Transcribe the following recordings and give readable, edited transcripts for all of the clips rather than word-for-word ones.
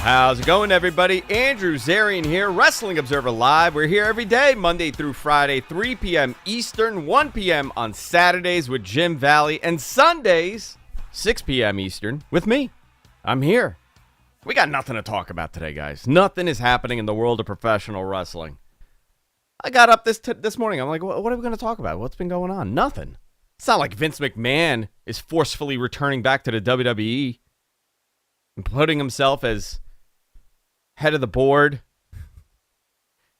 How's it going, everybody? Andrew Zarian here, Wrestling Observer Live. We're here every day, Monday through Friday, 3 p.m. Eastern, 1 p.m. on Saturdays with Jim Valley, and Sundays, 6 p.m. Eastern, with me. I'm here. We got nothing to talk about today, guys. Nothing is happening in the world of professional wrestling. I got up this morning. I'm like, what are we going to talk about? What's been going on? Nothing. It's not like Vince McMahon is forcefully returning back to the WWE and putting himself as head of the board.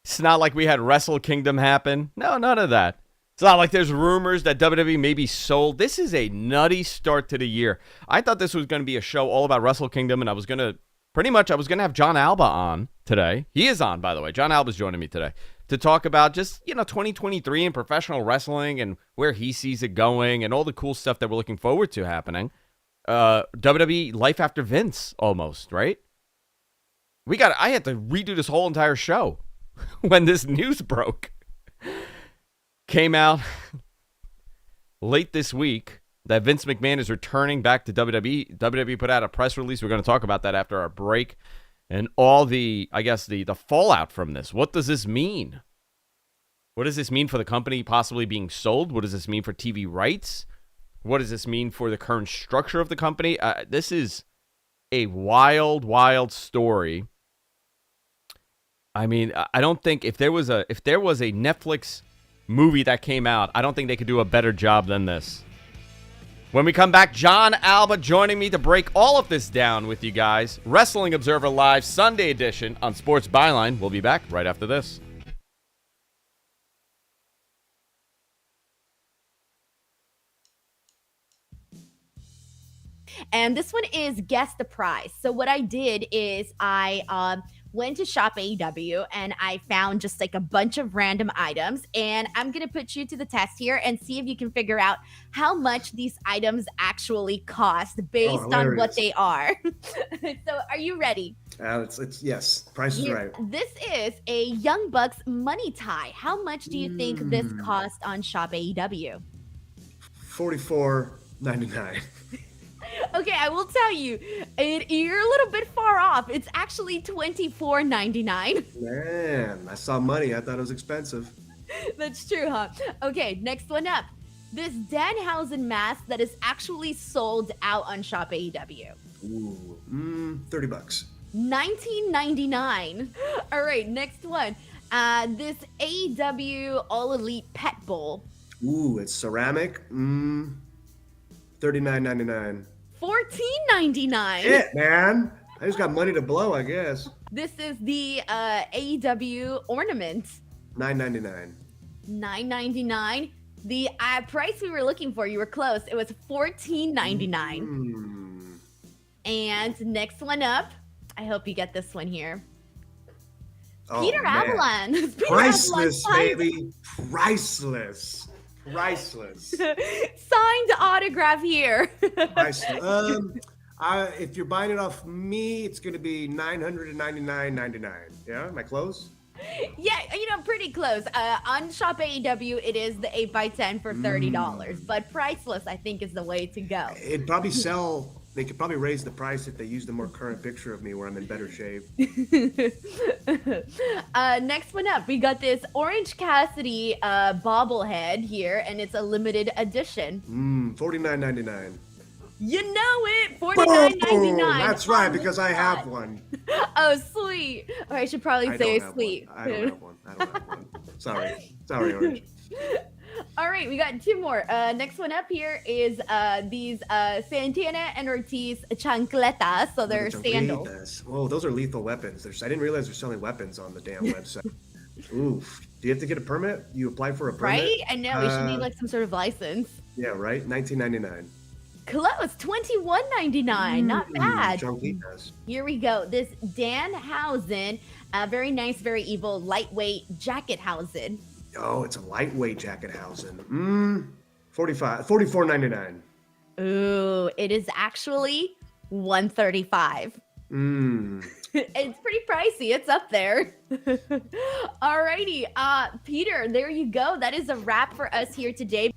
It's not like we had Wrestle Kingdom happen. No, none of that. It's not like there's rumors that WWE may be sold. This is a nutty start to the year. I thought this was going to be a show all about Wrestle Kingdom, and I was going to have John Alba on today. He is on, by the way. John Alba's joining me today to talk about just, 2023 in professional wrestling and where he sees it going and all the cool stuff that we're looking forward to happening. WWE life after Vince, almost, right? I had to redo this whole entire show when this news broke. Came out late this week that Vince McMahon is returning back to WWE. WWE put out a press release. We're going to talk about that after our break and all the fallout from this. What does this mean? What does this mean for the company possibly being sold? What does this mean for TV rights? What does this mean for the current structure of the company? This is a wild, wild story. I mean, I don't think if there was a Netflix movie that came out, I don't think they could do a better job than this. When we come back, John Alba joining me to break all of this down with you guys. Wrestling Observer Live Sunday edition on Sports Byline. We'll be back right after this. And this one is Guess the Prize. So what I did is I went to Shop AEW and I found just like a bunch of random items. And I'm going to put you to the test here and see if you can figure out how much these items actually cost based on what they are. So are you ready? It's yes. Price is right. This is a Young Bucks money tie. How much do you think this cost on Shop AEW? $44.99. Okay, I will tell you, you're a little bit far off. It's actually $24.99. Man, I saw money. I thought it was expensive. That's true, huh? Okay, next one up. This Danhausen mask that is actually sold out on Shop AEW. Ooh, $30. $19.99. All right, next one. This AEW All Elite Pet Bowl. Ooh, it's ceramic. $39.99. $14.99. Shit, man. I just got money to blow, I guess. This is the AEW ornament. $9.99. $9.99. The price we were looking for, you were close. It was $14.99. And next one up, I hope you get this one here. Peter Avalon. Priceless, baby. Priceless. Signed autograph here. Priceless. If you're buying it off me, it's going to be $999.99. Yeah, am I close? Yeah, pretty close. On Shop AEW, it is the 8x10 for $30, but priceless, I think, is the way to go. It'd probably sell. They could probably raise the price if they used a more current picture of me where I'm in better shape. Next one up, we got this Orange Cassidy bobblehead here, and it's a limited edition. $49.99. You know it, $49.99. That's right, because I have one. Oh, sweet. Or I should probably say sweet. I don't have one. Sorry, Orange. All right, we got two more. Next one up here is these Santana and Ortiz chancletas. So they're sandals. Oh, those are lethal weapons. I didn't realize they're selling weapons on the damn website. Oof. Do you have to get a permit? You apply for a permit? Right? I know. We should need like some sort of license. Yeah, right? $19.99. Close. $21.99. Not bad. Chancletas. Here we go. This Danhausen, very nice, very evil, lightweight Jackethausen. Oh, it's a lightweight Jackethausen. $44.99. Ooh, it is actually $135. It's pretty pricey. It's up there. Alrighty, Peter, there you go. That is a wrap for us here today.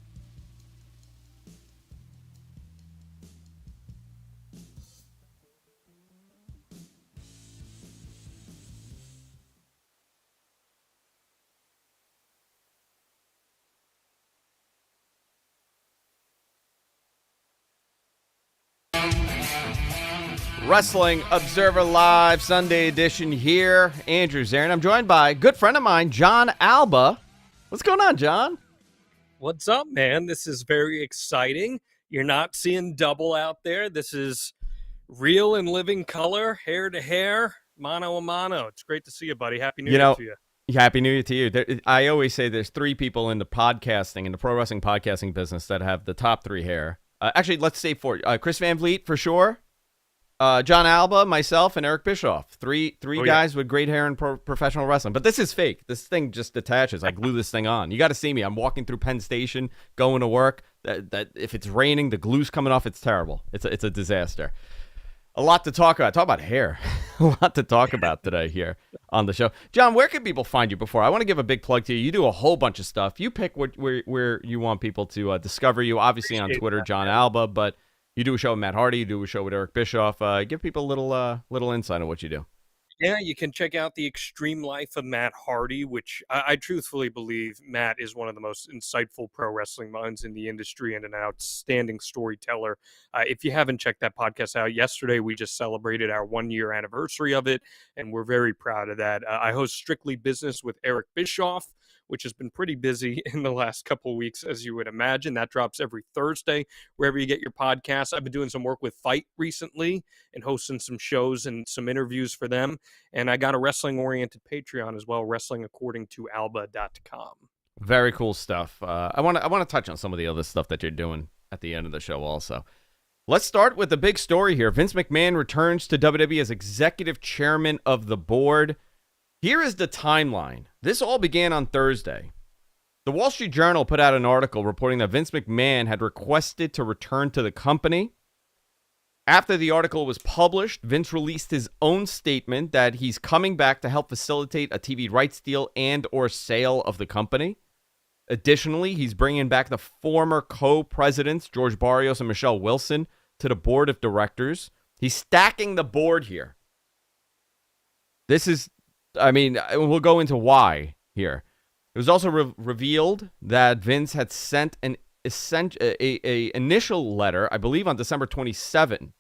Wrestling Observer Live Sunday edition here. Andrew Zarin. I'm joined by a good friend of mine, John Alba. What's going on, John? What's up, man? This is very exciting. You're not seeing double out there. This is real and living color, hair to hair, mano a mano. It's great to see you, buddy. Happy New Year to you. Happy New Year to you. I always say there's three people in the podcasting, in the pro wrestling podcasting business that have the top three hair. Actually, let's say four. Chris Van Vliet, for sure. John Alba, myself, and Eric Bischoff. Three guys with great hair in professional wrestling. But this is fake. This thing just detaches. I glue this thing on. You got to see me. I'm walking through Penn Station, going to work. That if it's raining, the glue's coming off. It's terrible. It's a disaster. A lot to talk about. Talk about hair. A lot to talk about today here on the show. John, where can people find you before? I want to give a big plug to you. You do a whole bunch of stuff. You pick where you want people to discover you. Obviously on Twitter, John Alba, but you do a show with Matt Hardy. You do a show with Eric Bischoff. Give people a little insight on what you do. Yeah, you can check out The Extreme Life of Matt Hardy, which I truthfully believe Matt is one of the most insightful pro wrestling minds in the industry and an outstanding storyteller. If you haven't checked that podcast out, yesterday we just celebrated our 1-year anniversary of it, and we're very proud of that. I host Strictly Business with Eric Bischoff, which has been pretty busy in the last couple of weeks, as you would imagine. That drops every Thursday, wherever you get your podcasts. I've been doing some work with Fight recently and hosting some shows and some interviews for them. And I got a wrestling-oriented Patreon as well, wrestlingaccordingtoalba.com. Very cool stuff. I want to touch on some of the other stuff that you're doing at the end of the show also. Let's start with the big story here. Vince McMahon returns to WWE as executive chairman of the board. Here is the timeline. This all began on Thursday. The Wall Street Journal put out an article reporting that Vince McMahon had requested to return to the company. After the article was published, Vince released his own statement that he's coming back to help facilitate a TV rights deal and or sale of the company. Additionally, he's bringing back the former co-presidents, George Barrios and Michelle Wilson, to the board of directors. He's stacking the board here. We'll go into why here. It was also revealed that Vince had sent an initial letter, I believe on December 27th,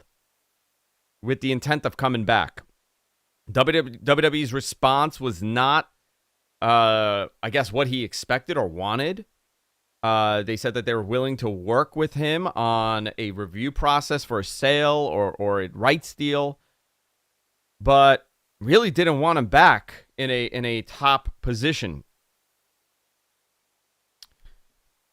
with the intent of coming back. WWE's response was not, what he expected or wanted. They said that they were willing to work with him on a review process for a sale or a rights deal, but really didn't want him back in a top position.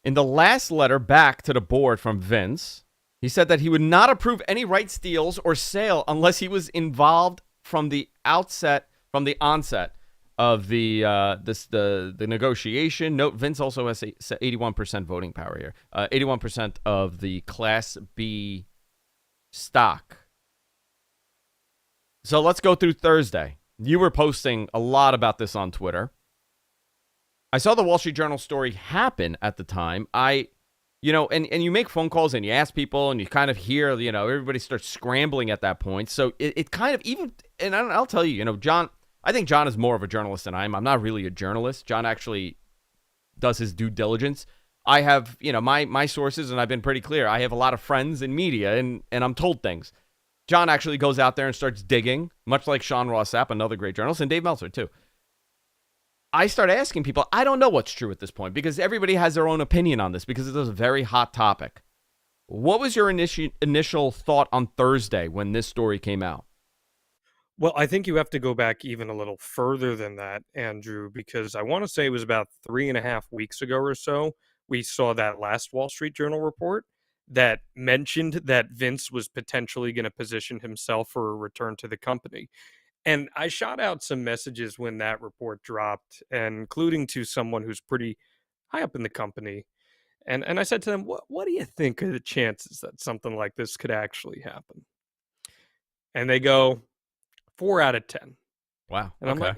In the last letter back to the board from Vince, he said that he would not approve any rights deals or sale unless he was involved from the onset of the negotiation. Note, Vince also has 81% voting power here. 81% of the Class B stock. So let's go through Thursday. You were posting a lot about this on Twitter. I saw the Wall Street Journal story happen at the time. And you make phone calls and you ask people and you kind of hear, everybody starts scrambling at that point. So it kind of I'll tell you, John, I think John is more of a journalist than I am. I'm not really a journalist. John actually does his due diligence. I have, my sources, and I've been pretty clear. I have a lot of friends in media and I'm told things. John actually goes out there and starts digging, much like Sean Ross Sapp, another great journalist, and Dave Meltzer, too. I start asking people, I don't know what's true at this point, because everybody has their own opinion on this, because it is a very hot topic. What was your initial thought on Thursday when this story came out? Well, I think you have to go back even a little further than that, Andrew, because I want to say it was about 3.5 weeks ago or so, we saw that last Wall Street Journal report that mentioned that Vince was potentially going to position himself for a return to the company. And I shot out some messages when that report dropped, including to someone who's pretty high up in the company. And I said to them, what do you think are the chances that something like this could actually happen? And they go, 4 out of 10. Wow. And I'm like,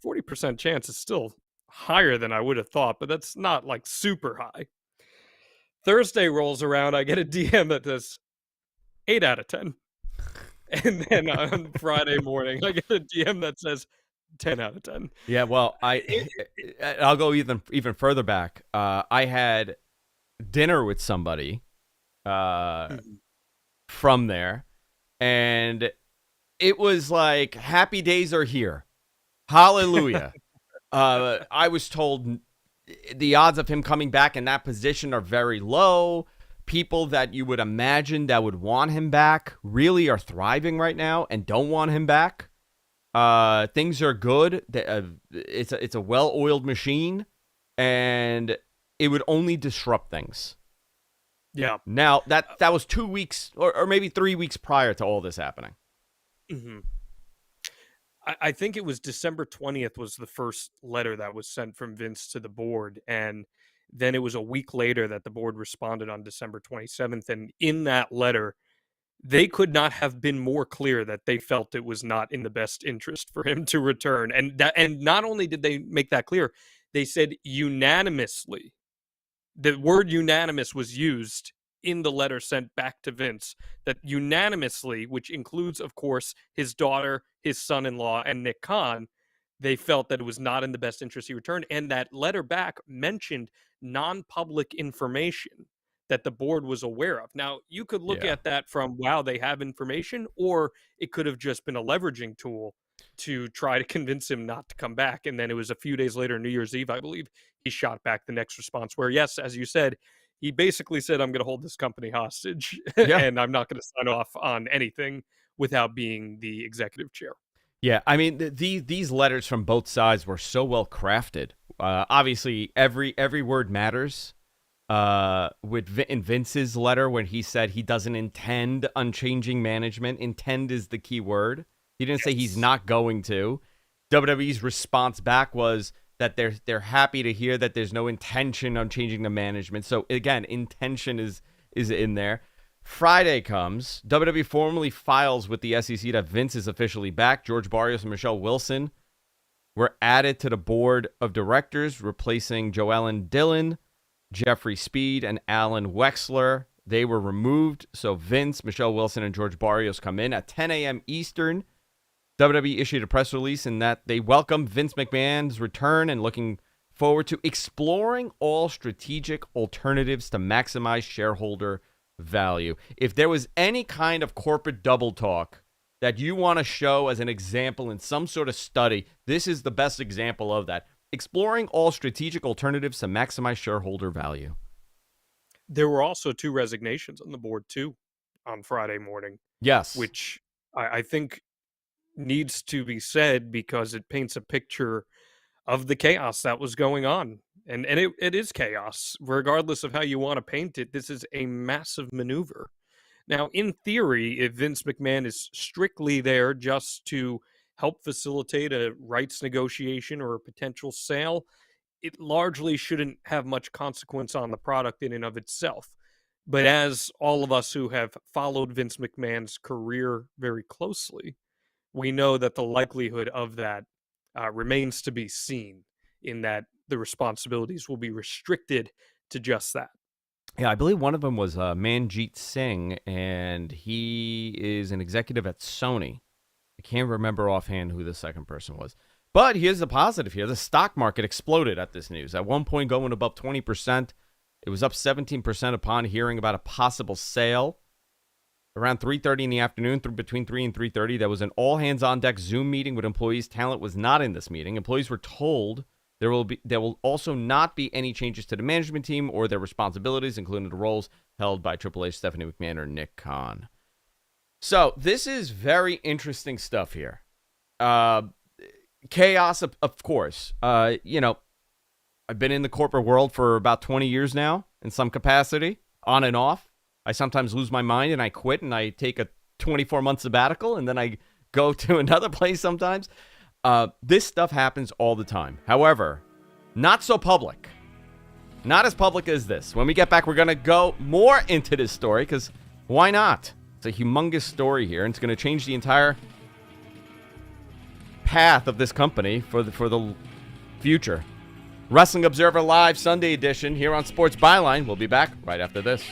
40% chance is still higher than I would have thought, but that's not like super high. Thursday rolls around, I get a DM that says 8 out of 10. And then on Friday morning, I get a DM that says 10 out of 10. Yeah, well, I'll go even further back. I had dinner with somebody from there, And it was like, happy days are here. Hallelujah. I was told the odds of him coming back in that position are very low. People that you would imagine that would want him back really are thriving right now and don't want him back. Things are good. It's a well-oiled machine, and it would only disrupt things. Yeah. Now, that was 2 weeks or maybe 3 weeks prior to all this happening. Mm-hmm. I think it was December 20th was the first letter that was sent from Vince to the board, and then it was a week later that the board responded on December 27th, and in that letter, they could not have been more clear that they felt it was not in the best interest for him to return. And not only did they make that clear, they said unanimously. The word unanimous was used in the letter sent back to Vince, that unanimously, which includes, of course, his daughter, his son-in-law, and Nick Khan, they felt that it was not in the best interest he returned. And that letter back mentioned non-public information that the board was aware of. Now, you could look at that from, wow, they have information, or it could have just been a leveraging tool to try to convince him not to come back. And then it was a few days later, New Year's Eve, I believe, he shot back the next response where, yes, as you said, he basically said, I'm going to hold this company hostage and I'm not going to sign off on anything without being the executive chair. Yeah, I mean, these letters from both sides were so well crafted. Obviously, every word matters. In Vince's letter, when he said he doesn't intend on changing management, intend is the key word. He didn't say he's not going to. WWE's response back was that they're happy to hear that there's no intention on changing the management. So again, intention is in there. Friday comes. WWE formally files with the SEC that Vince is officially back. George Barrios and Michelle Wilson were added to the board of directors, replacing Joellen Dillon, Jeffrey Speed, and Alan Wexler. They were removed. So Vince, Michelle Wilson, and George Barrios come in at 10 a.m. Eastern. WWE issued a press release in that they welcome Vince McMahon's return and looking forward to exploring all strategic alternatives to maximize shareholder value. If there was any kind of corporate double talk that you want to show as an example in some sort of study, this is the best example of that. Exploring all strategic alternatives to maximize shareholder value. There were also 2 resignations on the board, too, on Friday morning. Yes. Which I think needs to be said because it paints a picture of the chaos that was going on. And it is chaos. Regardless of how you want to paint it, this is a massive maneuver. Now, in theory, if Vince McMahon is strictly there just to help facilitate a rights negotiation or a potential sale, it largely shouldn't have much consequence on the product in and of itself. But as all of us who have followed Vince McMahon's career very closely, we know that the likelihood of that remains to be seen, in that the responsibilities will be restricted to just that. Yeah, I believe one of them was Manjeet Singh, and he is an executive at Sony. I can't remember offhand who the second person was. But here's the positive here. The stock market exploded at this news. At one point going above 20%. It was up 17% upon hearing about a possible sale. Around 3:30 in the afternoon, between 3 and 3:30, there was an all-hands-on-deck Zoom meeting with employees. Talent was not in this meeting. Employees were told there will also not be any changes to the management team or their responsibilities, including the roles held by Triple H, Stephanie McMahon, or Nick Khan. So this is very interesting stuff here. Chaos, of course. I've been in the corporate world for about 20 years now in some capacity, on and off. I sometimes lose my mind and I quit and I take a 24-month sabbatical and then I go to another place sometimes. This stuff happens all the time. However, not so public. Not as public as this. When we get back, we're going to go more into this story because why not? It's a humongous story here, and it's going to change the entire path of this company for the future. Wrestling Observer Live Sunday edition here on Sports Byline. We'll be back right after this.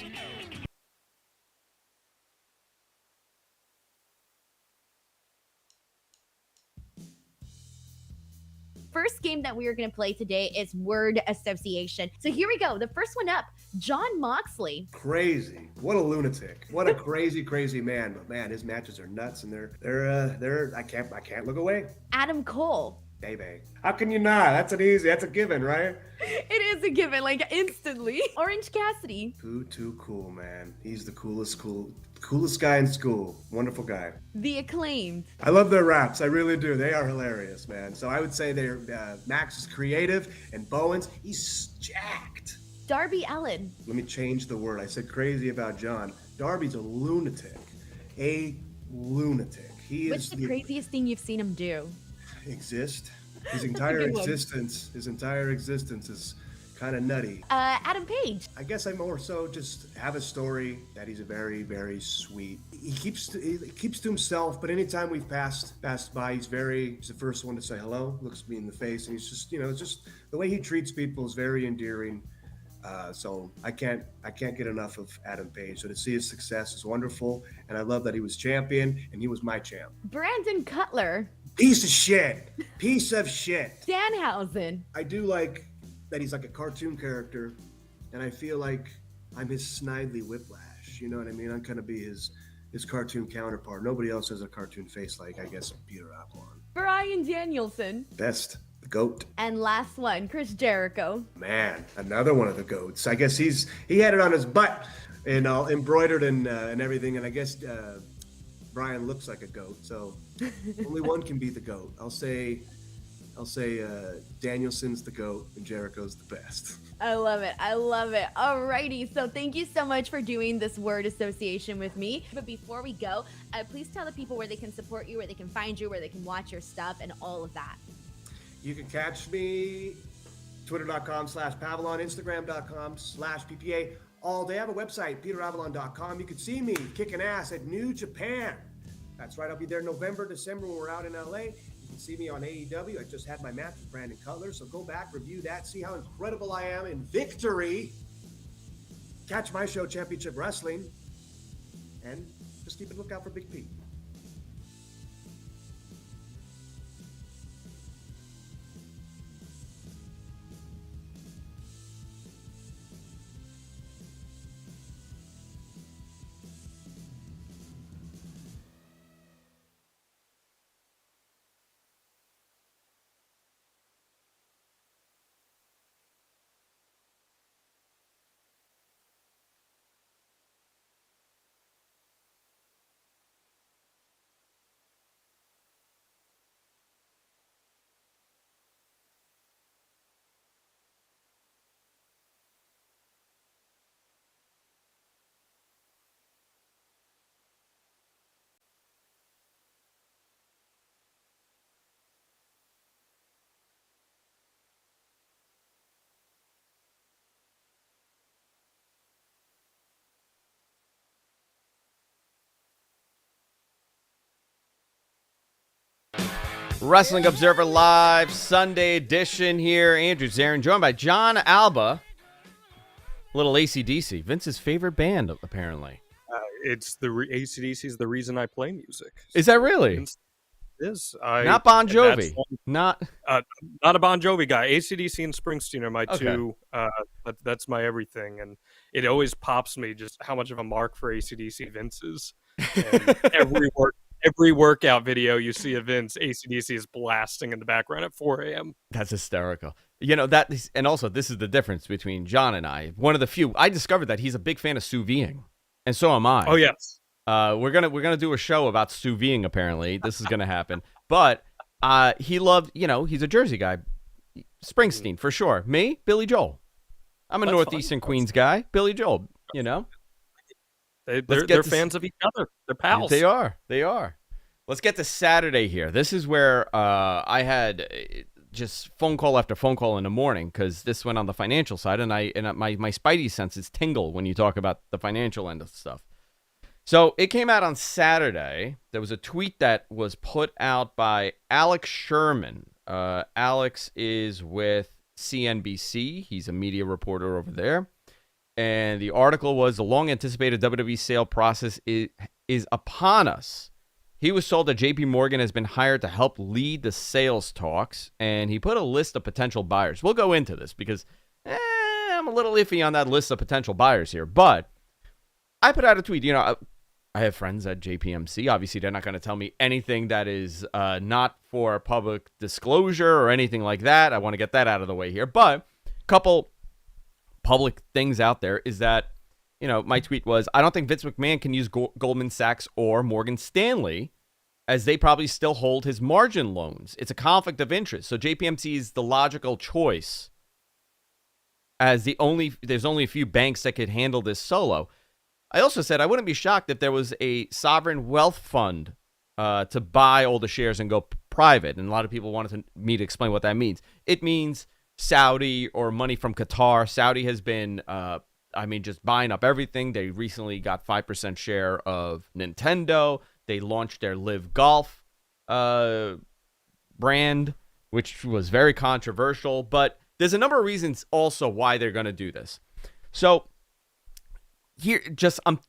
First game that we are going to play today is word association. So here we go. The first one up, Jon Moxley. Crazy. What a lunatic. What a crazy, crazy man. But man, his matches are nuts, and they're I can't look away. Adam Cole. Baby. How can you not? That's a given, right? It is a given, like instantly. Orange Cassidy. Too cool, man. He's the coolest guy in school. Wonderful guy. The Acclaimed. I love their raps. I really do. They are hilarious, man. So I would say they're Max is creative, and Bowens, he's jacked. Darby Allin. Let me change the word. I said crazy about John. Darby's a lunatic. A lunatic. What's the craziest thing you've seen him do? Exist. His entire existence is kind of nutty. Adam Page. I guess I more so just have a story that he's a very, very sweet. He keeps to himself, but anytime we've passed by, he's the first one to say hello, looks me in the face, and he's just, it's just the way he treats people is very endearing. So I can't get enough of Adam Page. So to see his success is wonderful, and I love that he was champion and he was my champ. Brandon Cutler. Piece of shit. Danhausen. I do like that he's like a cartoon character, and I feel like I'm his Snidely Whiplash. You know what I mean? I'm kind of be his cartoon counterpart. Nobody else has a cartoon face like, I guess, Peter Avalon. Bryan Danielson. Best. The GOAT. And last one, Chris Jericho. Man, another one of the GOATs. I guess he had it on his butt, embroidered and everything, and I guess Bryan looks like a goat, so only one can be the GOAT. I'll say Danielson's the GOAT and Jericho's the best. I love it. Alrighty, so thank you so much for doing this word association with me. But before we go, please tell the people where they can support you, where they can find you, where they can watch your stuff, and all of that. You can catch me twitter.com/Pavalon, Instagram.com/PPA all day. I have a website, peteravalon.com. You can see me kicking ass at New Japan. That's right. I'll be there November, December when we're out in LA. You can see me on AEW. I just had my match with Brandon Cutler. So go back, review that, see how incredible I am in victory. Catch my show, Championship Wrestling. And just keep a lookout for Big Pete. Wrestling Observer Live, Sunday edition here. Andrew Zarin, joined by John Alba. Little AC/DC, Vince's favorite band, apparently. It's the AC/DC is the reason I play music. Is that really? Vince is. Not Bon Jovi. Not a Bon Jovi guy. AC/DC and Springsteen are my two. That's my everything, and it always pops me just how much of a mark for AC/DC Vince is. And every workout video you see of Vince, AC/DC is blasting in the background at 4 a.m. That's hysterical. And also this is the difference between John and I. One of the few. I discovered that he's a big fan of sous videing, and so am I. Oh yes. We're gonna do a show about sous videing. Apparently, this is gonna happen. But he loved. He's a Jersey guy. Springsteen for sure. Me, Billy Joel. I'm a Northeastern Queens guy. Billy Joel. They're fans of each other. They're pals. They are. Let's get to Saturday here. This is where I had just phone call after phone call in the morning because this went on the financial side, and my spidey senses tingle when you talk about the financial end of stuff. So it came out on Saturday. There was a tweet that was put out by Alex Sherman. Alex is with CNBC. He's a media reporter over there. And the article was, the long-anticipated WWE sale process is upon us. He was told that JP Morgan has been hired to help lead the sales talks, and he put a list of potential buyers. We'll go into this because I'm I'm a little iffy on that list of potential buyers here. But I put out a tweet. I have friends at JPMC. Obviously, they're not going to tell me anything that is not for public disclosure or anything like that. I want to get that out of the way here. But a couple public things out there is that, my tweet was, I don't think Vince McMahon can use Goldman Sachs or Morgan Stanley, as they probably still hold his margin loans. It's a conflict of interest. So JPMC is the logical choice, as there's only a few banks that could handle this solo. I also said I wouldn't be shocked if there was a sovereign wealth fund to buy all the shares and go private. And a lot of people wanted me to explain what that means. It means Saudi or money from Qatar. Saudi has been, just buying up everything. They recently got 5% share of Nintendo. They launched their Live Golf brand, which was very controversial. But there's a number of reasons also why they're going to do this. So here,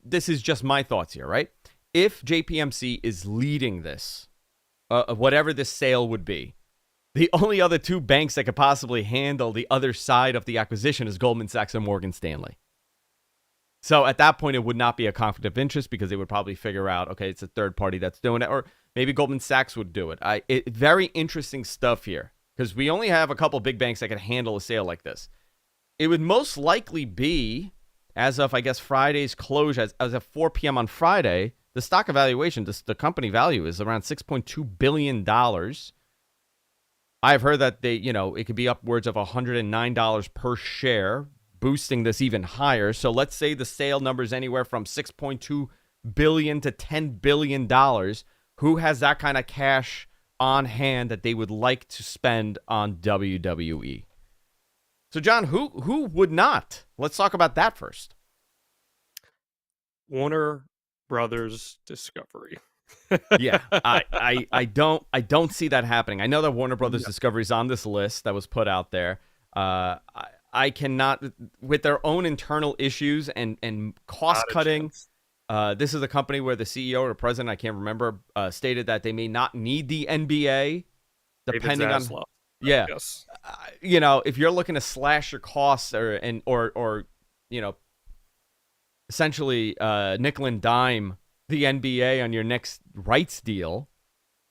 this is just my thoughts here, right? If JPMC is leading this, whatever this sale would be, the only other two banks that could possibly handle the other side of the acquisition is Goldman Sachs and Morgan Stanley. So at that point, it would not be a conflict of interest because they would probably figure out, okay, it's a third party that's doing it, or maybe Goldman Sachs would do it. Very interesting stuff here because we only have a couple big banks that can handle a sale like this. It would most likely be, as of, I guess, Friday's close, as of 4 p.m. on Friday, the stock evaluation, the company value is around $6.2 billion. I've heard that it could be upwards of $109 per share, boosting this even higher. So let's say the sale number is anywhere from $6.2 billion to $10 billion. Who has that kind of cash on hand that they would like to spend on WWE? So, John, who would not? Let's talk about that first. Warner Brothers Discovery. Yeah, I don't see that happening. I know that Warner Brothers Discovery is on this list that was put out there. I cannot, with their own internal issues and cost cutting. This is a company where the CEO or president, I can't remember, stated that they may not need the NBA, depending on. Yeah, yes. If you're looking to slash your costs or essentially nickel and dime the NBA on your next rights deal,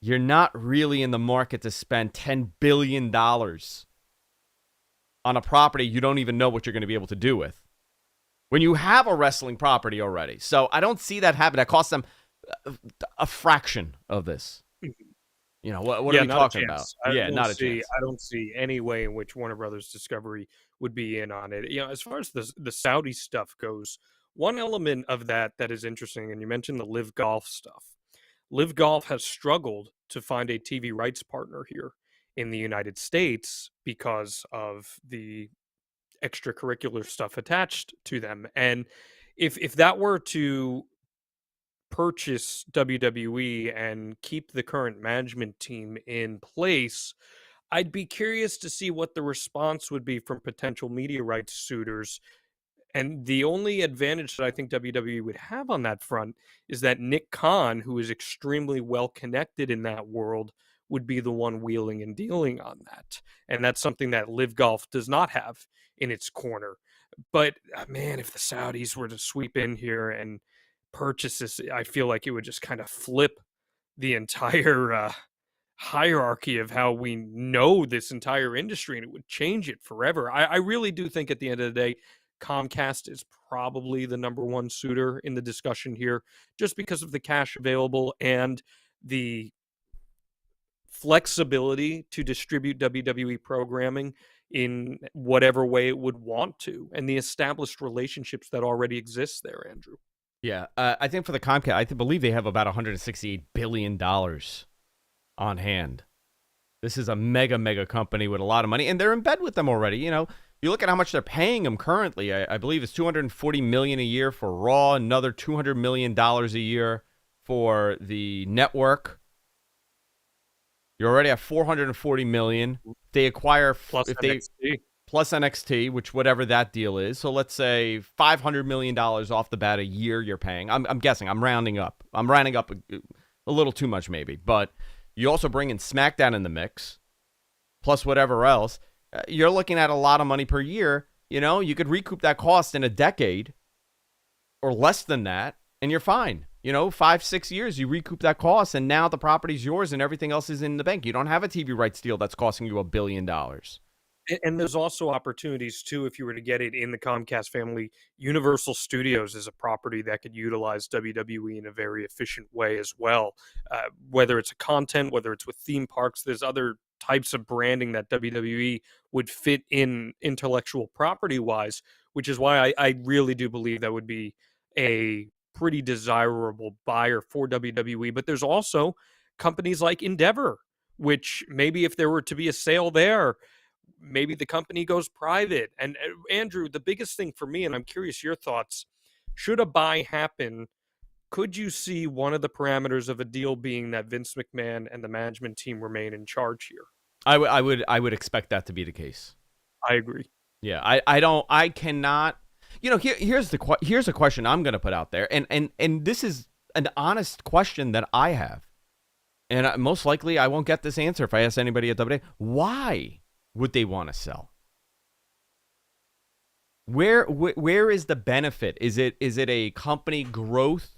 you're not really in the market to spend $10 billion on a property you don't even know what you're going to be able to do with when you have a wrestling property already. So I don't see that happen. That costs them a fraction of this. What are we talking about? Not a chance. I don't see any way in which Warner Brothers Discovery would be in on it. As far as the Saudi stuff goes, one element of that is interesting, and you mentioned the Live Golf stuff. Live Golf has struggled to find a TV rights partner here in the United States because of the extracurricular stuff attached to them. And if that were to purchase WWE and keep the current management team in place, I'd be curious to see what the response would be from potential media rights suitors. And the only advantage that I think WWE would have on that front is that Nick Khan, who is extremely well connected in that world, would be the one wheeling and dealing on that. And that's something that Live Golf does not have in its corner. But man, if the Saudis were to sweep in here and purchase this, I feel like it would just kind of flip the entire hierarchy of how we know this entire industry, and it would change it forever. I really do think at the end of the day, Comcast is probably the number one suitor in the discussion here, just because of the cash available and the flexibility to distribute WWE programming in whatever way it would want to, and the established relationships that already exist there, Andrew. Yeah, I think for the Comcast, I believe they have about $168 billion on hand. This is a mega company with a lot of money, and they're in bed with them already. You look at how much they're paying them currently. I believe it's $240 million a year for Raw, another $200 million a year for the network. You already have $440 million. They acquire plus NXT. Plus NXT, which whatever that deal is. So let's say $500 million off the bat a year you're paying. I'm guessing. I'm rounding up. I'm rounding up a little too much maybe. But you also bring in SmackDown in the mix, plus whatever else. You're looking at a lot of money per year. You could recoup that cost in a decade or less than that, and you're fine. 5-6 years, you recoup that cost, and now the property's yours and everything else is in the bank. You don't have a TV rights deal that's costing you $1 billion. And there's also opportunities too, if you were to get it in the Comcast family. Universal Studios is a property that could utilize WWE in a very efficient way as well. Whether it's a content, whether it's with theme parks, there's other types of branding that WWE would fit in intellectual property wise, which is why I really do believe that would be a pretty desirable buyer for WWE. But there's also companies like Endeavor, which maybe if there were to be a sale there, maybe the company goes private. And Andrew, the biggest thing for me, and I'm curious your thoughts, should a buy happen, could you see one of the parameters of a deal being that Vince McMahon and the management team remain in charge here? I would expect that to be the case. I agree. Yeah, I cannot. Here's a question I'm going to put out there, and this is an honest question that I have, and most likely I won't get this answer if I ask anybody at WWE. Why would they want to sell? Where is the benefit? Is it a company growth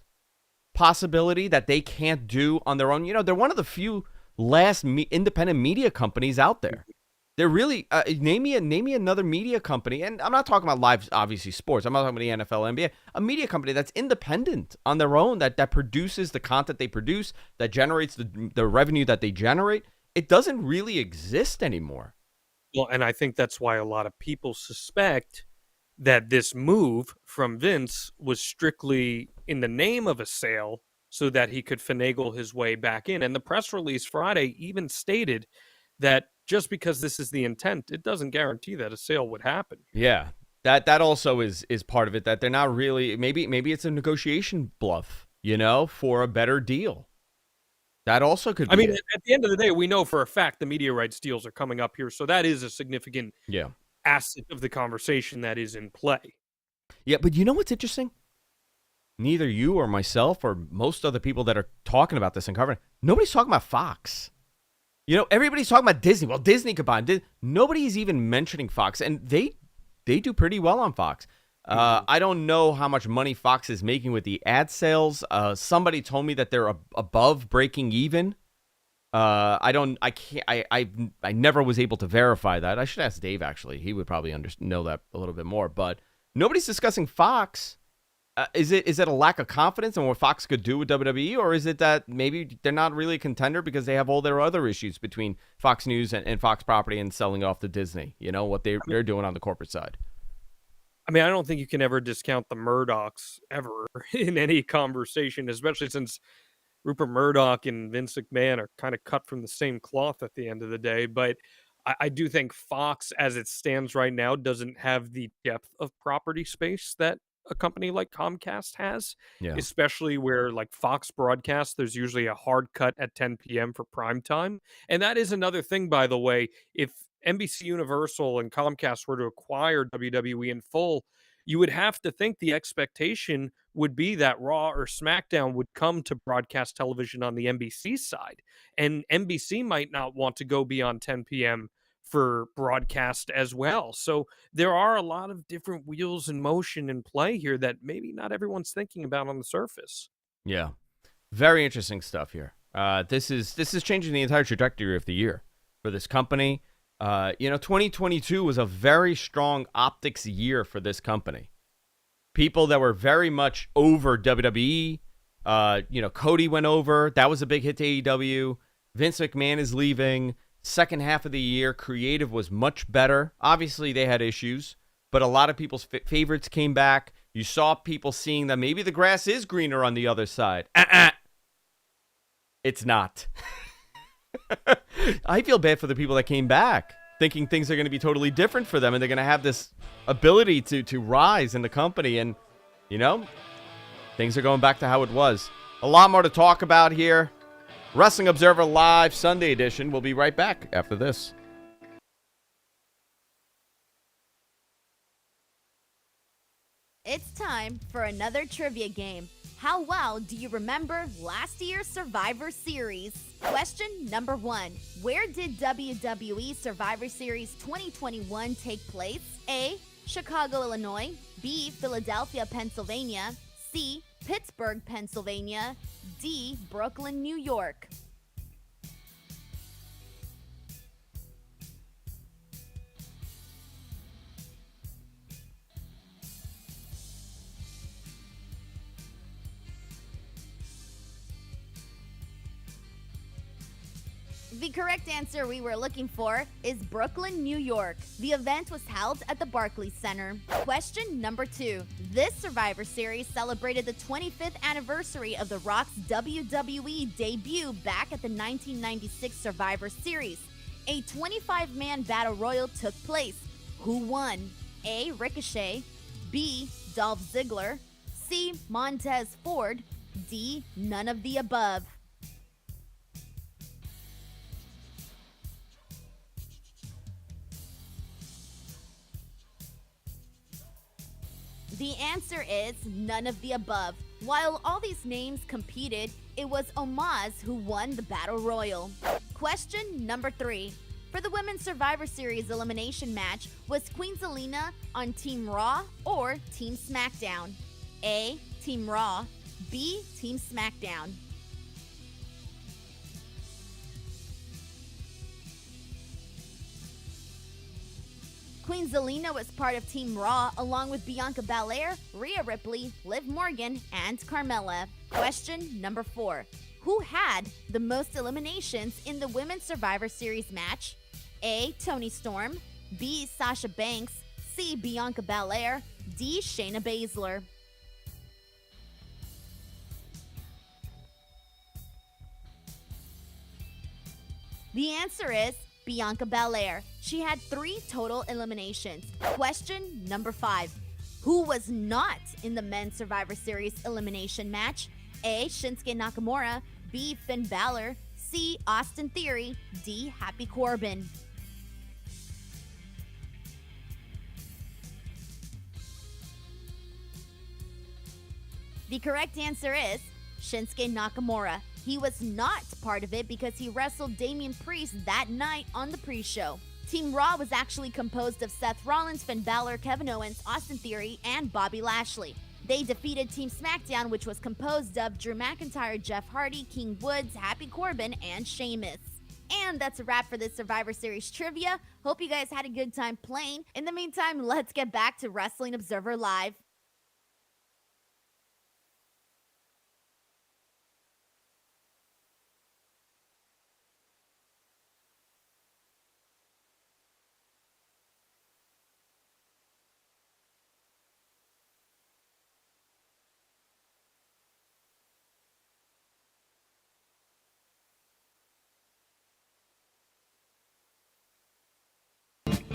possibility that they can't do on their own? They're one of the few last independent media companies out there. They're really name me another media company, and I'm not talking about live, obviously sports. I'm not talking about the NFL, NBA. A media company that's independent on their own, that produces the content they produce, that generates the revenue that they generate. It doesn't really exist anymore. Well, and I think that's why a lot of people suspect that this move from Vince was strictly in the name of a sale so that he could finagle his way back in. And the press release Friday even stated that just because this is the intent, it doesn't guarantee that a sale would happen. Yeah, that also is part of it, that they're not really, maybe it's a negotiation bluff, for a better deal. That also could be. I mean, at the end of the day, we know for a fact the media rights deals are coming up here, so that is a significant asset of the conversation that is in play. Yeah, but you know what's interesting? Neither you or myself or most other people that are talking about this and covering, nobody's talking about Fox. Everybody's talking about Disney. Well, Disney could buy them. Nobody's even mentioning Fox, and they do pretty well on Fox. I don't know how much money Fox is making with the ad sales. Somebody told me that they're above breaking even. I never was able to verify that. I should ask Dave, actually. He would probably know that a little bit more. But nobody's discussing Fox. Is it a lack of confidence in what Fox could do with WWE, or is it that maybe they're not really a contender because they have all their other issues between Fox News and Fox Property and selling off to Disney? What they're doing on the corporate side. I mean, I don't think you can ever discount the Murdochs ever in any conversation, especially since Rupert Murdoch and Vince McMahon are kind of cut from the same cloth at the end of the day. But I do think Fox, as it stands right now, doesn't have the depth of property space that a company like Comcast has, especially where like Fox broadcasts, there's usually a hard cut at 10 p.m. for prime time. And that is another thing, by the way. If NBC Universal and Comcast were to acquire WWE in full, you would have to think the expectation would be that Raw or SmackDown would come to broadcast television on the NBC side. And NBC might not want to go beyond 10 p.m. for broadcast as well. So there are a lot of different wheels in motion in play here that maybe not everyone's thinking about on the surface. Yeah. Very interesting stuff here. This is changing the entire trajectory of the year for this company. 2022 was a very strong optics year for this company. People that were very much over WWE, Cody went over. That was a big hit to AEW. Vince McMahon is leaving. Second half of the year, creative was much better. Obviously, they had issues, but a lot of people's favorites came back. You saw people seeing that maybe the grass is greener on the other side. It's not. I feel bad for the people that came back, thinking things are going to be totally different for them, and they're going to have this ability to rise in the company. And, things are going back to how it was. A lot more to talk about here. Wrestling Observer Live Sunday edition. We'll be right back after this. It's time for another trivia game. How well do you remember last year's Survivor Series? Question number 1. Where did WWE Survivor Series 2021 take place? A. Chicago, Illinois. B. Philadelphia, Pennsylvania. C. Pittsburgh, Pennsylvania. D. Brooklyn, New York. The correct answer we were looking for is Brooklyn, New York. The event was held at the Barclays Center. Question number 2. This Survivor Series celebrated the 25th anniversary of The Rock's WWE debut back at the 1996 Survivor Series. A 25-man battle royal took place. Who won? A. Ricochet. B. Dolph Ziggler. C. Montez Ford. D. None of the above. The answer is none of the above. While all these names competed, it was Omos who won the Battle Royal. Question number 3. For the Women's Survivor Series elimination match, was Queen Zelina on Team Raw or Team SmackDown? A. Team Raw. B. Team SmackDown. Queen Zelina was part of Team Raw along with Bianca Belair, Rhea Ripley, Liv Morgan, and Carmella. Question number 4. Who had the most eliminations in the Women's Survivor Series match? A. Toni Storm. B. Sasha Banks. C. Bianca Belair. D. Shayna Baszler. The answer is Bianca Belair. She had 3 total eliminations. Question number 5. Who was not in the Men's Survivor Series elimination match? A. Shinsuke Nakamura. B. Finn Balor. C. Austin Theory. D. Happy Corbin. The correct answer is Shinsuke Nakamura. He was not part of it because he wrestled Damian Priest that night on the pre-show. Team Raw was actually composed of Seth Rollins, Finn Balor, Kevin Owens, Austin Theory, and Bobby Lashley. They defeated Team SmackDown, which was composed of Drew McIntyre, Jeff Hardy, King Woods, Happy Corbin, and Sheamus. And that's a wrap for this Survivor Series trivia. Hope you guys had a good time playing. In the meantime, let's get back to Wrestling Observer Live.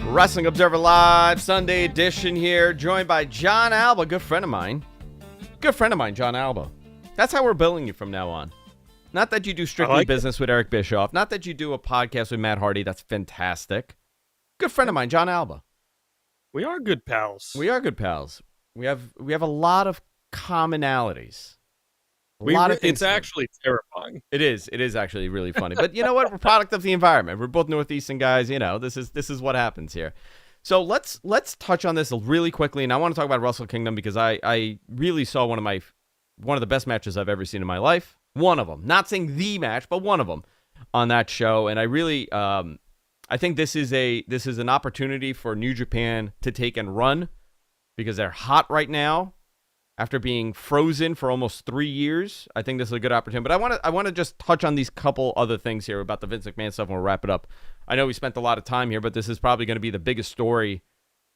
Wrestling Observer Live, Sunday edition here, joined by John Alba, good friend of mine. Good friend of mine, John Alba. That's how we're billing you from now on. Not that you do strictly business with Eric Bischoff. Not that you do a podcast with Matt Hardy. That's fantastic. Good friend of mine, John Alba. We are good pals. We are good pals. We have a lot of commonalities. It's actually terrifying. It is actually really funny. But you know what? We're product of the environment. We're both Northeastern guys. You know, this is what happens here. So let's touch on this really quickly. And I want to talk about Wrestle Kingdom because I really saw one of the best matches I've ever seen in my life. One of them. Not saying the match, but one of them on that show. And I really I think this is an opportunity for New Japan to take and run because they're hot right now. After being frozen for almost 3 years, I think this is a good opportunity. But I want to just touch on these couple other things here about the Vince McMahon stuff, and we'll wrap it up. I know we spent a lot of time here, but this is probably going to be the biggest story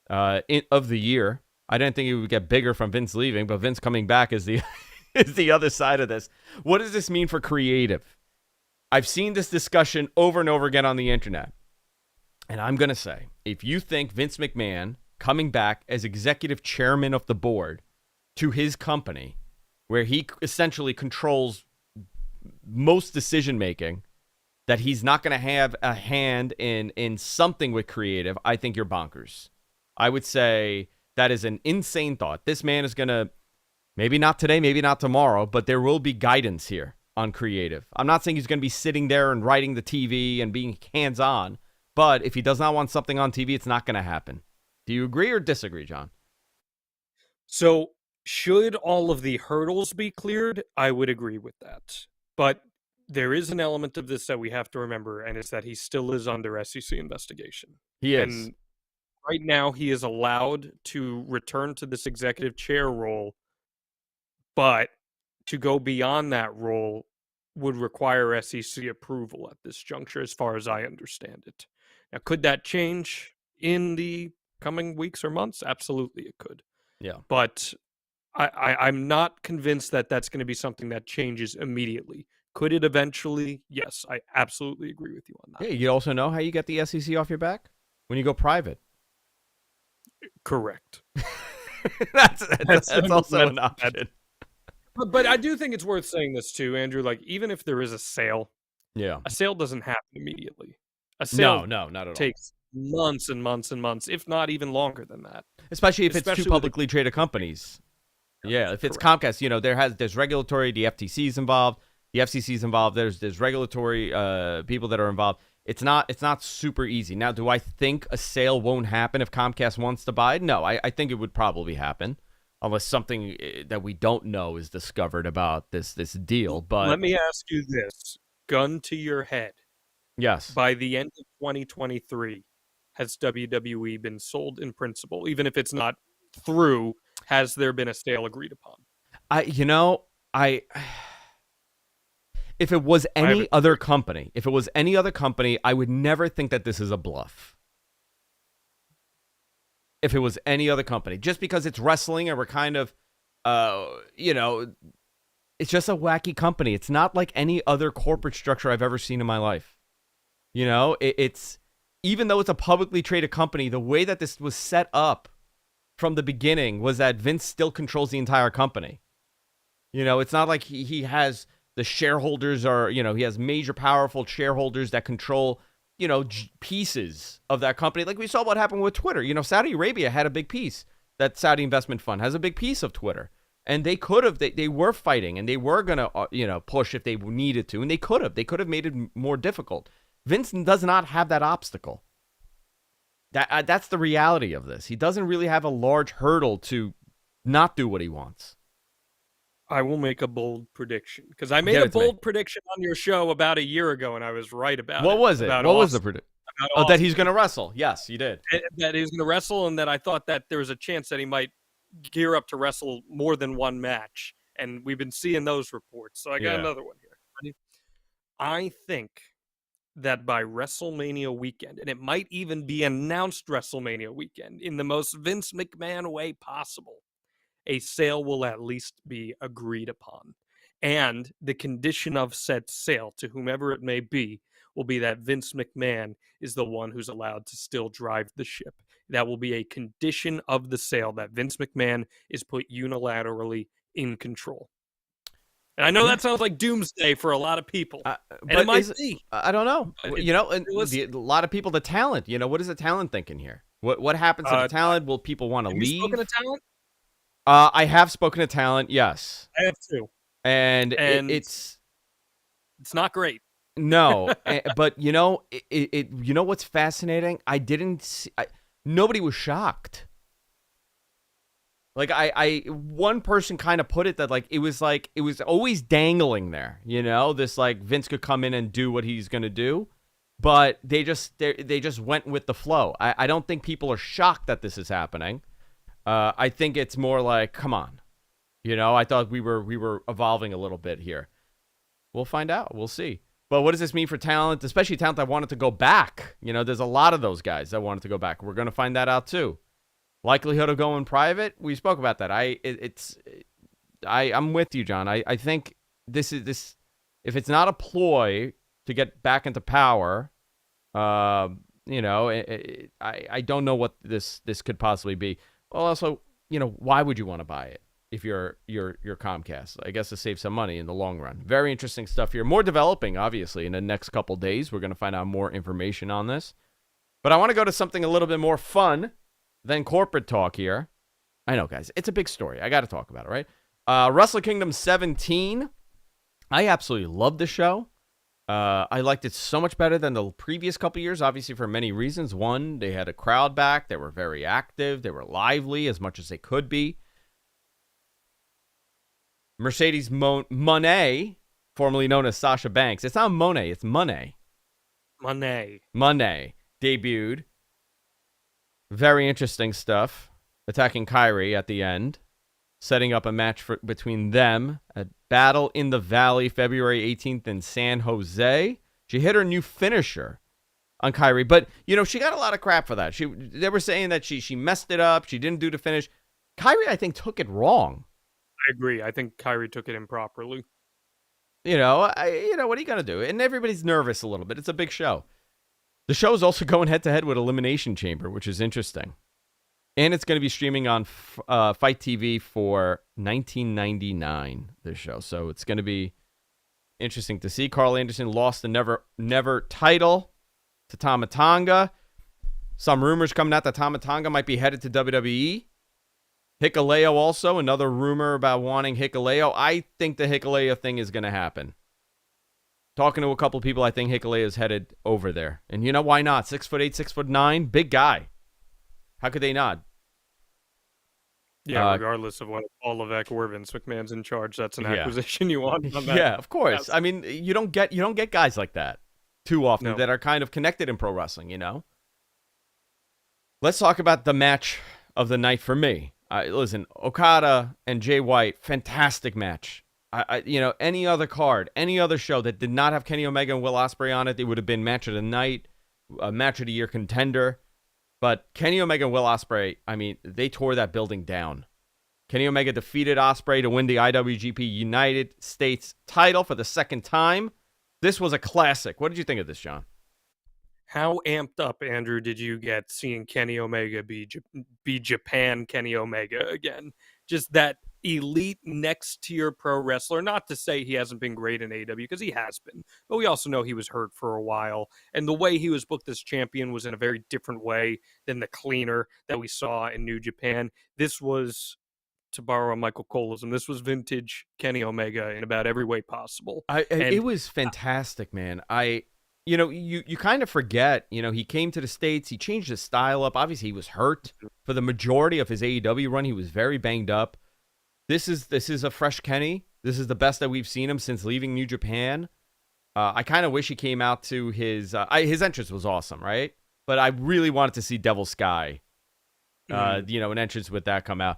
of the year. I didn't think it would get bigger from Vince leaving, but Vince coming back is the is the other side of this. What does this mean for creative? I've seen this discussion over and over again on the internet, and I'm going to say, if you think Vince McMahon coming back as executive chairman of the board to his company, where he essentially controls most decision-making, that he's not going to have a hand in something with creative, I think you're bonkers. I would say that is an insane thought. This man is going to, maybe not today, maybe not tomorrow, but there will be guidance here on creative. I'm not saying he's going to be sitting there and writing the TV and being hands-on, but if he does not want something on TV, it's not going to happen. Do you agree or disagree, John? So, should all of the hurdles be cleared? I would agree with that. But there is an element of this that we have to remember, and it's that he still is under SEC investigation. He is. And right now, he is allowed to return to this executive chair role, but to go beyond that role would require SEC approval at this juncture, as far as I understand it. Now, could that change in the coming weeks or months? Absolutely, it could. Yeah. But I'm not convinced that that's going to be something that changes immediately. Could it eventually? Yes, I absolutely agree with you on that. Yeah, you also know how you get the SEC off your back? When you go private. Correct. that's also an option. But I do think it's worth saying this too, Andrew. Like, even if there is a sale doesn't happen immediately. A sale no, not at all. Takes months and months and months, if not even longer than that. Especially if it's two publicly traded companies. Yeah, if it's Comcast, there's regulatory, the FTC's involved, the FCC's involved, there's regulatory people that are involved. It's not super easy. Now, do I think a sale won't happen if Comcast wants to buy it? No, I think it would probably happen. Unless something that we don't know is discovered about this deal. But let me ask you this, gun to your head. Yes. By the end of 2023, has WWE been sold in principle? Even if it's not through, has there been a sale agreed upon? If it was any other company, I would never think that this is a bluff. If it was any other company, just because it's wrestling and we're kind of, it's just a wacky company. It's not like any other corporate structure I've ever seen in my life. It's even though it's a publicly traded company, the way that this was set up from the beginning was that Vince still controls the entire company. It's not like he has the shareholders he has major powerful shareholders that control pieces of that company. Like we saw what happened with Twitter. Saudi Arabia had a big piece. That Saudi investment fund has a big piece of Twitter. And they could have, they were fighting and they were going to, push if they needed to. And they could have made it more difficult. Vince does not have that obstacle. That's the reality of this. He doesn't really have a large hurdle to not do what he wants. I will make a bold prediction because I made a bold prediction on your show about a year ago, and I was right about it. What was it? What was the prediction? Oh, that he's going to wrestle. Yes, you did. That he's going to wrestle, and that I thought that there was a chance that he might gear up to wrestle more than one match, and we've been seeing those reports. So I got another one here. Ready? I think that by WrestleMania weekend, and it might even be announced WrestleMania weekend in the most Vince McMahon way possible, a sale will at least be agreed upon. And the condition of said sale, to whomever it may be, will be that Vince McMahon is the one who's allowed to still drive the ship. That will be a condition of the sale, that Vince McMahon is put unilaterally in control. And I know that sounds like doomsday for a lot of people. And it might be. I don't know. A lot of people, the talent, what is the talent thinking here? What happens to the talent? Will people want to leave? Have you spoken to talent? I have spoken to talent, yes. I have too. And it's not great. No, but what's fascinating? Nobody was shocked. Like one person kind of put it that it was always dangling there, this Vince could come in and do what he's going to do, but they just went with the flow. I don't think people are shocked that this is happening. I think it's more like, come on, I thought we were evolving a little bit here. We'll find out. We'll see. But what does this mean for talent, especially talent that wanted to go back? There's a lot of those guys that wanted to go back. We're going to find that out too. Likelihood of going private, we spoke about that. I'm with you, John. I think this if it's not a ploy to get back into power, I don't know what this could possibly be. Well, also, why would you want to buy it if you're Comcast? I guess to save some money in the long run. Very interesting stuff here. More developing, obviously, in the next couple days. We're going to find out more information on this. But I want to go to something a little bit more fun than corporate talk here. I know, guys. It's a big story. I got to talk about it, right? Wrestle Kingdom 17. I absolutely love the show. I liked it so much better than the previous couple years, obviously for many reasons. One, they had a crowd back. They were very active. They were lively as much as they could be. Mercedes Moné, formerly known as Sasha Banks. It's not Monet, it's Moné. Moné debuted. Very interesting stuff. Attacking Kyrie at the end. Setting up a match between them at Battle in the Valley, February 18th in San Jose. She hit her new finisher on Kyrie, but, she got a lot of crap for that. They were saying that she messed it up. She didn't do the finish. Kyrie, I think, took it wrong. I agree. I think Kyrie took it improperly. What are you going to do? And everybody's nervous a little bit. It's a big show. The show is also going head-to-head with Elimination Chamber, which is interesting. And it's going to be streaming on Fight TV for $19.99, this show. So it's going to be interesting to see. Carl Anderson lost the Never title to Tama Tonga. Some rumors coming out that Tama Tonga might be headed to WWE. Hikuleo also, another rumor about wanting Hikuleo. I think the Hikuleo thing is going to happen. Talking to a couple of people, I think Hikuleo is headed over there. And why not? 6'8", 6'9", big guy. How could they not? Yeah, regardless of what Paul Levesque or Vince McMahon's in charge, that's an acquisition you want on that. Yeah, of course. Yes. I mean, you don't get guys like that too often that are kind of connected in pro wrestling, Let's talk about the match of the night for me. Listen, Okada and Jay White, fantastic match. Any other card, any other show that did not have Kenny Omega and Will Ospreay on it, it would have been match of the night, a match of the year contender. But Kenny Omega and Will Ospreay, they tore that building down. Kenny Omega defeated Ospreay to win the IWGP United States title for the second time. This was a classic. What did you think of this, John? How amped up, Andrew, did you get seeing Kenny Omega be Japan Kenny Omega again? Just that elite next-tier pro wrestler. Not to say he hasn't been great in AEW, because he has been. But we also know he was hurt for a while. And the way he was booked as champion was in a very different way than the cleaner that we saw in New Japan. This was, to borrow a Michael Colism, this was vintage Kenny Omega in about every way possible. It was fantastic, man. You kind of forget, he came to the States, he changed his style up. Obviously, he was hurt for the majority of his AEW run. He was very banged up. This is a fresh Kenny. This is the best that we've seen him since leaving New Japan. I kind of wish he came out to his entrance was awesome, right? But I really wanted to see Devil Sky, an entrance with that come out.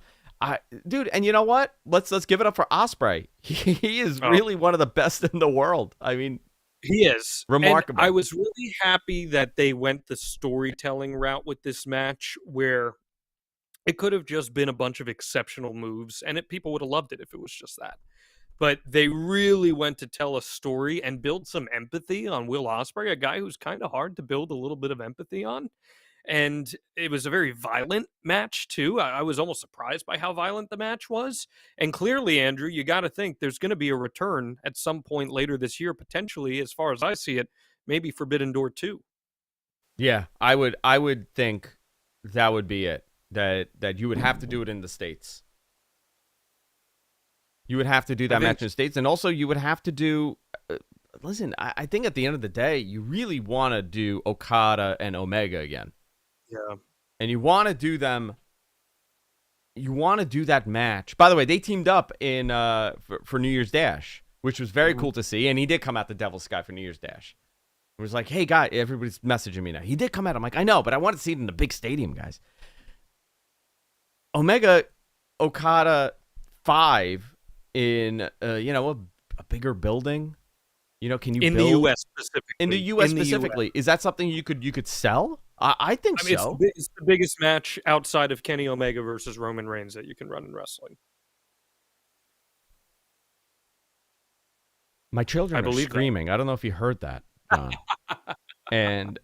Dude, and you know what? Let's give it up for Ospreay. He is really one of the best in the world. He is. Remarkable. And I was really happy that they went the storytelling route with this match, where it could have just been a bunch of exceptional moves, and people would have loved it if it was just that. But they really went to tell a story and build some empathy on Will Ospreay, a guy who's kind of hard to build a little bit of empathy on. And it was a very violent match, too. I was almost surprised by how violent the match was. And clearly, Andrew, you got to think there's going to be a return at some point later this year, potentially, as far as I see it, maybe Forbidden Door 2. Yeah, I would think that would be it. That you would have to do it in the States. You would have to do that match in the States. And also you would have to do... listen, I think at the end of the day, you really want to do Okada and Omega again. Yeah. And you want to do them... You want to do that match. By the way, they teamed up in for New Year's Dash, which was very cool to see. And he did come out the Devil's Sky for New Year's Dash. It was like, hey, guy, everybody's messaging me now. He did come out. I'm like, I know, but I want to see it in the big stadium, guys. Omega Okada 5 in a bigger building. Can you in build the U.S. specifically? In the U.S. specifically, is that something you could sell? I think so. It's the biggest match outside of Kenny Omega versus Roman Reigns that you can run in wrestling. My children are screaming. I don't know if you heard that, John. And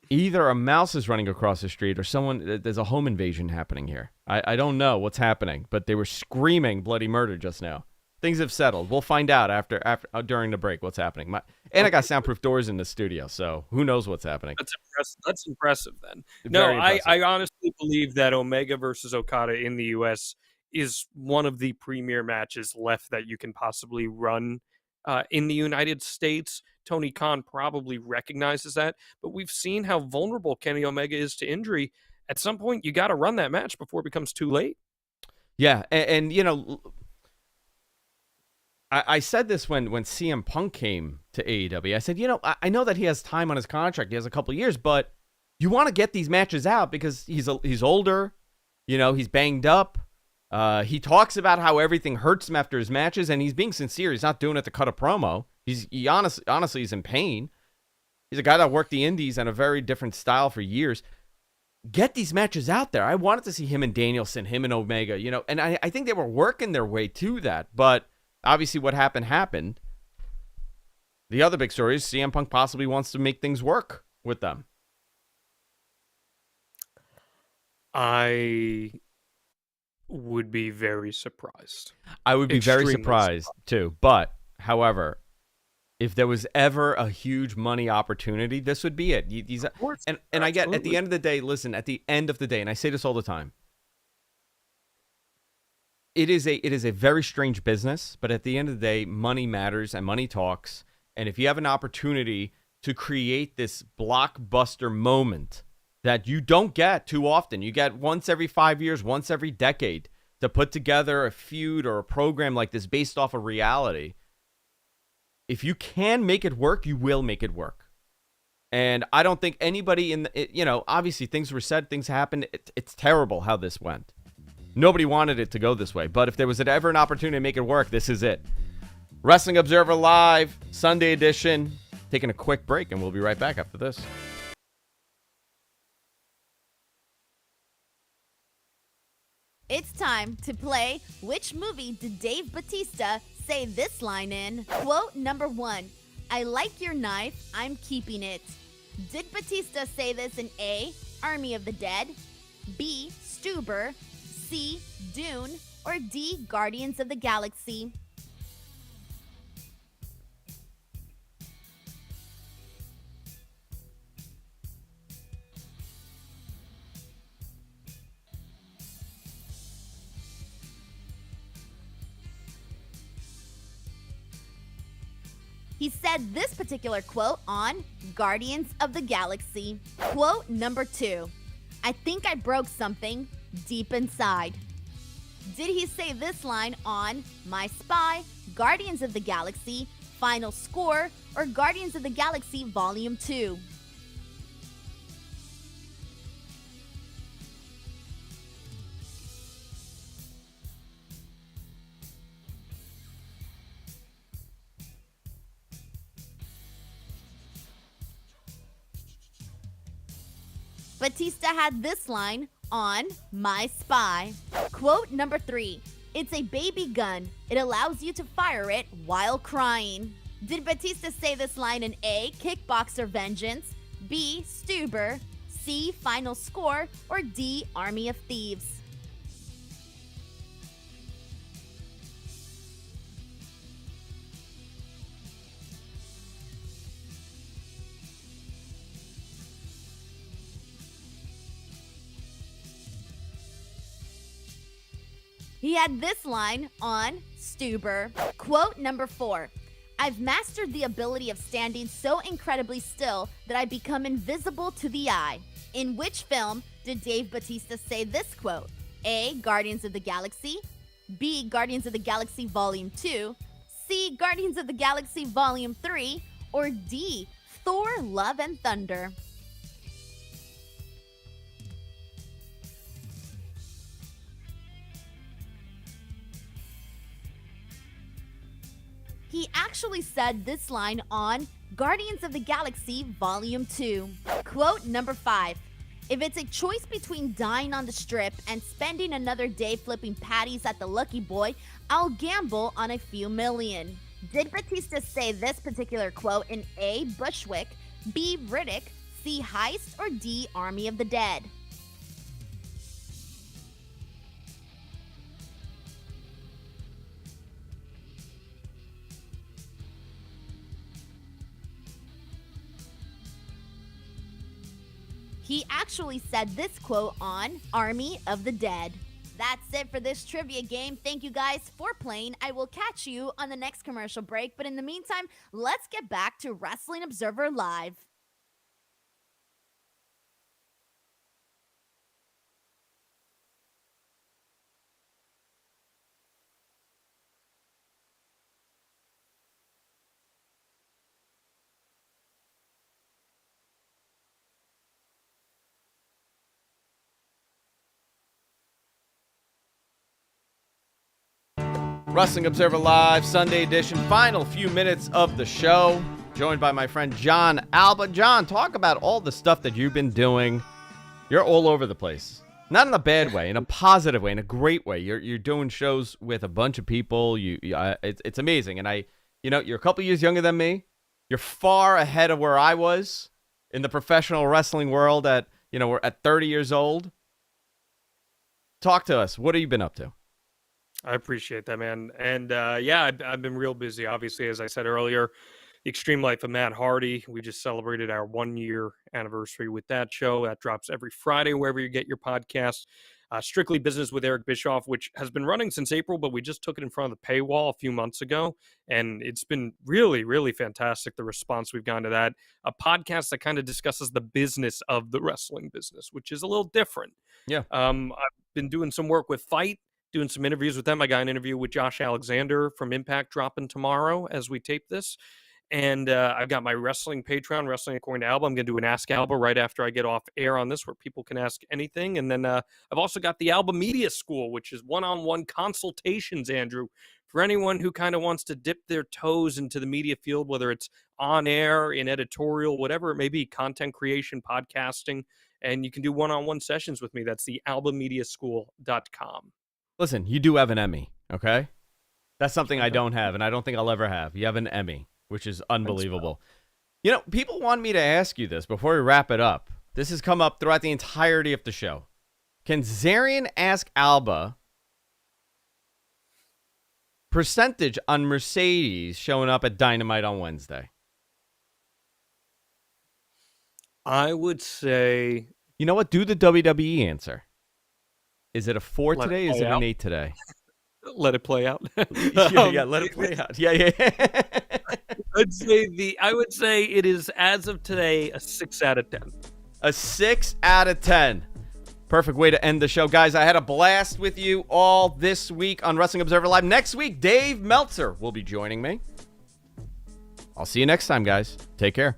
either a mouse is running across the street or there's a home invasion happening here. I don't know what's happening, but they were screaming bloody murder just now. Things have settled. We'll find out after during the break what's happening. And I got soundproof doors in the studio, so who knows what's happening. That's impressive then. Very impressive. I honestly believe that Omega versus Okada in the U.S. is one of the premier matches left that you can possibly run in the United States. Tony Khan probably recognizes that, but we've seen how vulnerable Kenny Omega is to injury. At some point, you got to run that match before it becomes too late. Yeah, and you know, I said this when CM Punk came to AEW. I said, you know, I know that he has time on his contract. He has a couple years, but you want to get these matches out because he's older. You know, he's banged up. He talks about how everything hurts him after his matches, and he's being sincere. He's not doing it to cut a promo. He honestly is in pain. He's a guy that worked the indies and a very different style for years. Get these matches out there. I wanted to see him and Danielson, him and Omega, you know, and I think they were working their way to that. But obviously what happened. The other big story is CM Punk possibly wants to make things work with them. I would be very surprised. I would be very Extremely surprised too. But, however, if there was ever a huge money opportunity, this would be it. Of course, and I get, at the absolutely. end of the day, listen, at the end of the day, and I say this all the time, it is a very strange business, but at the end of the day, money matters and money talks. And if you have an opportunity to create this blockbuster moment that you don't get too often, you get once every 5 years, once every decade, to put together a feud or a program like this based off of reality. If you can make it work, you will make it work. And I don't think anybody obviously things were said, things happened. It's terrible how this went. Nobody wanted it to go this way. But if there was ever an opportunity to make it work, this is it. Wrestling Observer Live, Sunday edition. Taking a quick break, and we'll be right back after this. It's time to play Which Movie Did Dave Batista Say This Line In? Quote number 1. I like your knife, I'm keeping it. Did Batista say this in A, Army of the Dead, B, Stuber, C, Dune, or D, Guardians of the Galaxy? He said this particular quote on Guardians of the Galaxy. Quote number 2. I think I broke something deep inside. Did he say this line on My Spy, Guardians of the Galaxy, Final Score, or Guardians of the Galaxy Volume 2? Batista had this line on My Spy. Quote number 3. It's a baby gun. It allows you to fire it while crying. Did Batista say this line in A, Kickboxer Vengeance, B, Stuber, C, Final Score, or D, Army of Thieves? He had this line on Stuber. Quote number 4. I've mastered the ability of standing so incredibly still that I become invisible to the eye. In which film did Dave Batista say this quote? A, Guardians of the Galaxy, B, Guardians of the Galaxy Volume 2, C, Guardians of the Galaxy Volume 3, or D, Thor, Love and Thunder? He actually said this line on Guardians of the Galaxy Volume 2. Quote number 5. If it's a choice between dying on the strip and spending another day flipping patties at the Lucky Boy, I'll gamble on a few million. Did Batista say this particular quote in A, Bushwick, B, Riddick, C, Heist, or D, Army of the Dead? He actually said this quote on Army of the Dead. That's it for this trivia game. Thank you guys for playing. I will catch you on the next commercial break. But in the meantime, let's get back to Wrestling Observer Live. Wrestling Observer Live, Sunday edition, final few minutes of the show. Joined by my friend John Alba. John, talk about all the stuff that you've been doing. You're all over the place. Not in a bad way, in a positive way, in a great way. You're doing shows with a bunch of people. It's amazing. And you're a couple years younger than me. You're far ahead of where I was in the professional wrestling world we're at 30 years old. Talk to us. What have you been up to? I appreciate that, man. And I've been real busy. Obviously, as I said earlier, The Extreme Life of Matt Hardy. We just celebrated our 1-year anniversary with that show. That drops every Friday wherever you get your podcast. Strictly Business with Eric Bischoff, which has been running since April, but we just took it in front of the paywall a few months ago. And it's been really, really fantastic, the response we've gotten to that. A podcast that kind of discusses the business of the wrestling business, which is a little different. Yeah. I've been doing some work with Fight, doing some interviews with them. I got an interview with Josh Alexander from Impact dropping tomorrow as we tape this. And I've got my wrestling Patreon, Wrestling According to Alba. I'm going to do an Ask Alba right after I get off air on this, where people can ask anything. And then I've also got the Alba Media School, which is one-on-one consultations, Andrew, for anyone who kind of wants to dip their toes into the media field, whether it's on air, in editorial, whatever it may be, content creation, podcasting. And you can do one-on-one sessions with me. That's the albamediaschool.com. Listen, you do have an Emmy, okay? That's something I don't have, and I don't think I'll ever have. You have an Emmy, which is unbelievable. People want me to ask you this before we wrap it up. This has come up throughout the entirety of the show. Can Zarian ask Alba percentage on Mercedes showing up at Dynamite on Wednesday? I would say... You know what? Do the WWE answer. Is it a 4 today? Is it an 8 today? Let it play out. Let it play out. Yeah. I would say it is, as of today, a 6 out of 10. A 6 out of 10. Perfect way to end the show. Guys, I had a blast with you all this week on Wrestling Observer Live. Next week, Dave Meltzer will be joining me. I'll see you next time, guys. Take care.